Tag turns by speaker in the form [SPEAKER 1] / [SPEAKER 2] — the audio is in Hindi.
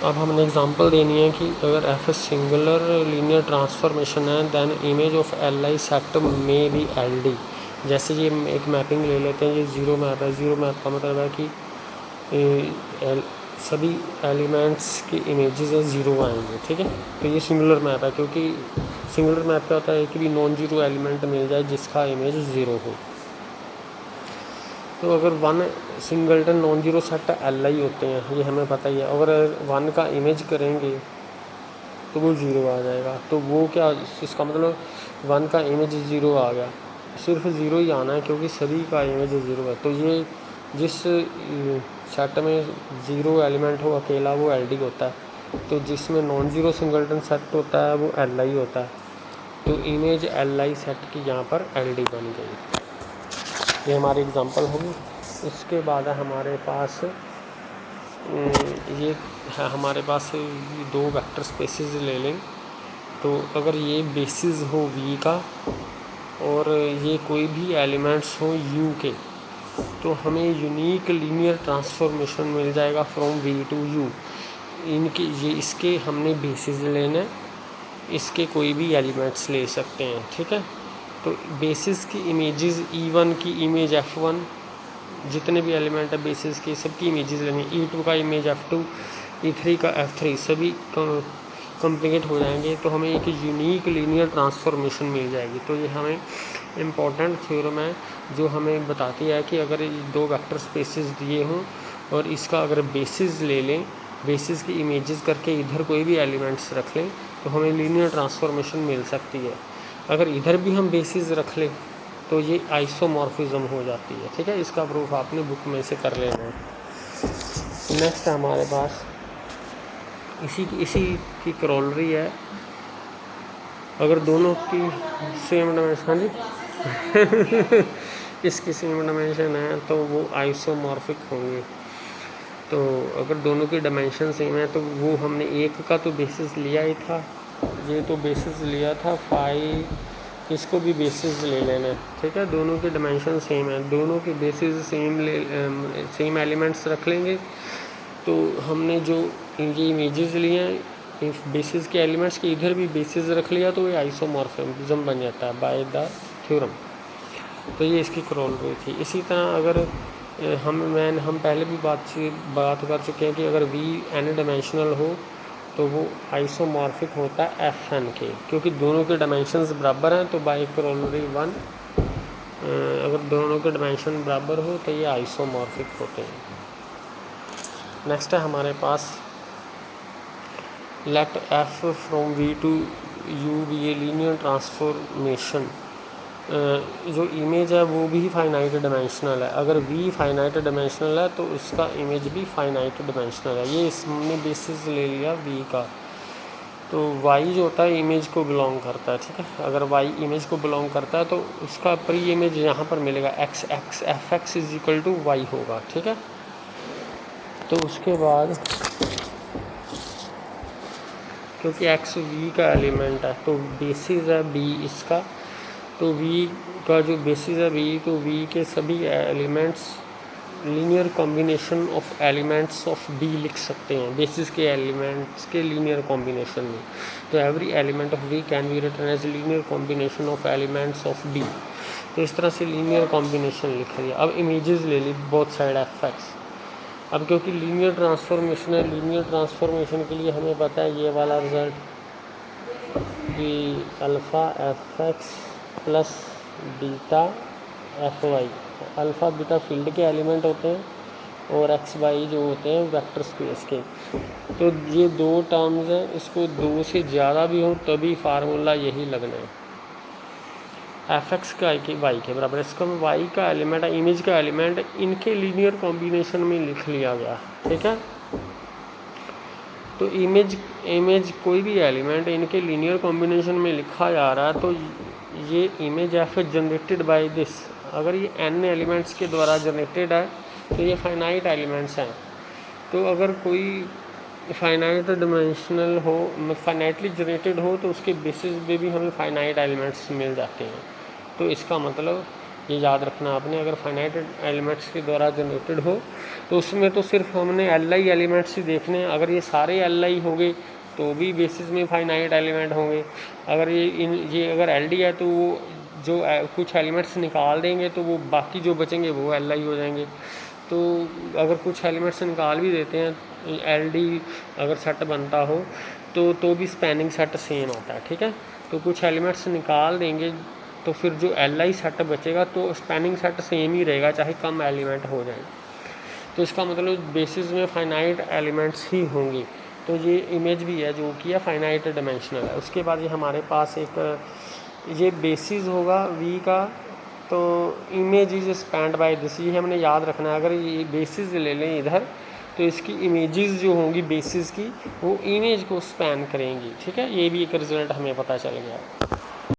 [SPEAKER 1] अब हमने एग्जांपल देनी है कि अगर एफ सिंगुलर लीनियर ट्रांसफॉर्मेशन है then image of L I set में बी एल डी। जैसे ये एक मैपिंग ले लेते हैं, ये ज़ीरो मैप है। ज़ीरो मैप का मतलब है कि सभी एलिमेंट्स की इमेजेस हैं ज़ीरो आएंगे, ठीक है। तो ये सिंगुलर मैप है, क्योंकि सिंगुलर मैप क्या होता है कि भी नॉन जीरो एलिमेंट मिल जाए जिसका इमेज ज़ीरो हो। तो अगर one singleton non zero set L I होते हैं, ये हमें पता ही है। अगर वन का इमेज करेंगे तो वो ज़ीरो आ जाएगा। तो वो क्या, इसका मतलब वन का इमेज ज़ीरो आ गया, सिर्फ ज़ीरो ही आना है क्योंकि सभी का इमेज ज़ीरो है। तो ये जिस सेट में ज़ीरो एलिमेंट हो अकेला वो एल डी होता है। तो जिसमें नॉन ज़ीरो सिंगलटन सेट होता है वो एल आई होता है। तो इमेज एल आई सेट की यहाँ पर एल डी बन गई। ये हमारी एग्जांपल होगी। इसके बाद है हमारे पास ये है, हमारे पास दो वेक्टर स्पेसेस ले लें। तो अगर ये बेसिस हो वी का और ये कोई भी एलिमेंट्स हो यू के, तो हमें यूनिक लीनियर ट्रांसफॉर्मेशन मिल जाएगा फ्रॉम वी टू यू। इनके ये इसके हमने बेसिस लेने, इसके कोई भी एलिमेंट्स ले सकते हैं, ठीक है। तो बेसिस की इमेजेस E1 की इमेज F1, जितने भी एलिमेंट है बेसिस के सबकी इमेजेस लेनी। E2 का इमेज F2, E3 का F3, सभी कम्प्लीट हो जाएंगे तो हमें एक यूनिक लीनियर ट्रांसफॉर्मेशन मिल जाएगी। तो ये हमें इम्पॉर्टेंट थ्योरम है जो हमें बताती है कि अगर दो वेक्टर स्पेसेस दिए हों और इसका अगर बेसिस ले लें, बेसिस की इमेजेस करके इधर कोई भी एलिमेंट्स रख लें तो हमें लीनियर ट्रांसफॉर्मेशन मिल सकती है। अगर इधर भी हम बेसिस रख लें तो ये आइसोमॉर्फिज्म हो जाती है, ठीक है। इसका प्रूफ आपने बुक में से कर लेना है। नेक्स्ट हमारे पास इसी की करोलरी है। अगर दोनों की सेम डायमेंशन, जी इसकी सेम डायमेंशन है तो वो आइसोमॉर्फिक होंगे। तो अगर दोनों की डायमेंशन सेम है तो वो हमने एक का तो बेसिस लिया ही था, ये तो बेसिस लिया था 5, इसको भी बेसिस ले लेना है, ठीक है। दोनों के डायमेंशन सेम है, दोनों के बेसिस सेम एलिमेंट्स रख लेंगे। तो हमने जो ये इमेजेस लिए हैं बेसिस के एलिमेंट्स के, इधर भी बेसिस रख लिया तो ये आइसोमॉर्फिज्म बन जाता है बाय द थ्योरम। तो ये इसकी करोलरी थी। इसी तरह अगर हम पहले भी बात कर चुके हैं कि अगर v n डायमेंशनल हो तो वो आइसोमॉर्फिक होता है एफ एन के, क्योंकि दोनों के डायमेंशंस बराबर हैं। तो बाय करोलरी 1 अगर दोनों के डायमेंशन बराबर हो तो ये आइसोमॉर्फिक होते हैं। नेक्स्ट है हमारे पास let F from V to U be a linear transformation. जो इमेज है वो भी फाइनाइट डायमेंशनल है। अगर v फाइनाइट डायमेंशनल है तो उसका इमेज भी फाइनाइट डायमेंशनल है। ये इसने बेसिस ले लिया v का। तो y जो होता है इमेज को बिलोंग करता है, ठीक है। अगर y इमेज को बिलोंग करता है तो उसका प्री इमेज यहाँ पर मिलेगा x F X is equal to Y होगा, ठीक है। तो उसके बाद क्योंकि x v का एलिमेंट है तो बेसिस है b इसका, तो v का जो बेसिस है v, तो v के सभी elements linear combination of elements of b लिख सकते हैं बेसिस के एलिमेंट्स के लीनियर कॉम्बिनेशन में। तो every element of v can be written as linear combination of elements of b। तो इस तरह से लीनियर कॉम्बिनेशन लिख लिया। अब इमेजेस ले ली बोथ साइड एफ एक्स। अब क्योंकि लीनियर ट्रांसफॉर्मेशन है, लीनियर ट्रांसफॉर्मेशन के लिए हमें पता है ये वाला रिजल्ट कि alpha F X plus beta F Y. Alpha beta field के एलिमेंट होते हैं और एक्स वाई जो होते हैं वेक्टर स्पेस के। तो ये दो टर्म्स हैं, इसको दो से ज़्यादा भी हो तभी फार्मूला यही लगना है, एफ एक्स का वाई के बराबर। इसका वाई का एलिमेंट है, इमेज का एलिमेंट, इनके लीनियर कॉम्बिनेशन में लिख लिया गया, ठीक है। तो इमेज कोई भी एलिमेंट इनके लीनियर कॉम्बिनेशन में लिखा जा रहा है तो ये image F generated by this. अगर ये n एलिमेंट्स के द्वारा जनरेटेड है तो ये फाइनाइट एलिमेंट्स हैं। तो अगर कोई फाइनाइट डिमेंशनल हो, फाइनाइटली जनरेटेड हो तो उसके बेसिस पे भी हमें फाइनाइट एलिमेंट्स मिल जाते हैं। तो इसका मतलब ये याद रखना आपने। अगर फाइनाइट एलिमेंट्स के द्वारा जनरेटेड हो तो उसमें तो सिर्फ हमने एल.आई एलिमेंट्स ही देखने हैं। अगर ये सारे एल.आई होंगे तो भी बेसिस में फाइनाइट एलिमेंट होंगे। अगर ये अगर एल.डी है तो वो जो कुछ एलिमेंट्स निकाल देंगे तो वो बाकी जो बचेंगे वो एल.आई हो जाएंगे। तो अगर कुछ एलिमेंट्स निकाल भी देते हैं एल.डी अगर सेट बनता हो तो भी स्पैनिंग सेट सेम आता है, ठीक है। तो कुछ एलिमेंट्स निकाल देंगे तो फिर जो एल.आई सेट बचेगा तो स्पैनिंग सेट सेम ही रहेगा, चाहे कम एलिमेंट हो जाए। तो इसका मतलब बेसिस में फाइनाइट एलिमेंट्स ही होंगी। तो ये इमेज भी है जो कि है फाइनाइट डायमेंशनल है। उसके बाद ये हमारे पास एक ये बेसिस होगा वी का, तो image is spanned by this, ये हमने याद रखना है। अगर ये बेसिस ले लें इधर तो इसकी इमेजेस जो होंगी बेसिस की वो इमेज को स्पैन करेंगी, ठीक है। ये भी एक रिजल्ट हमें पता चल गया।